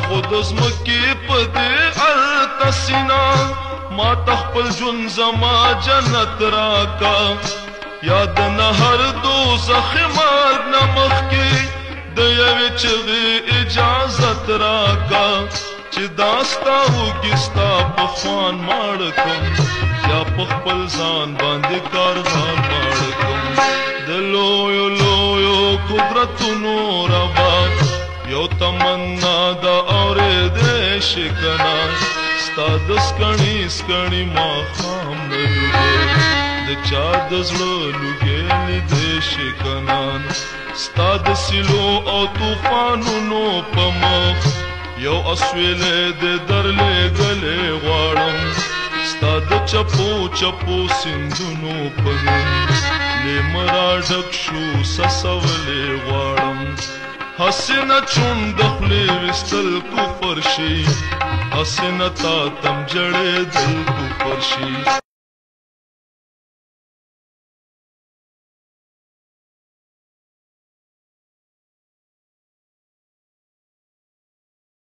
خود زمکی پدی التسینا ما تخپل جون زما جنت راکا یاد نهر دوزخ مرگ نمخ کی د یوې چغې اجازت راکا چې داستا وګستا په خوان ماړ کوم یا په خپل ځان باندې کاروان ماړ کوم د لویو لویو قدرتونو ربا یو تمنا د اورېدې شي کنه ستا د سکڼي سکڼي ماښام نه لوګې د چا د زړه لوګې لیدې شي کنه ستا د سیلو او طوفانونو په مخ یو اسویلې د درلېږلې غواړم ستا د چپو چپو سیندونو په نوم لیم را ډک شو سسولې غواړم هسې نه چون د خولې ویستل کفر شي هسې نه تا تم جړېدل کفر شي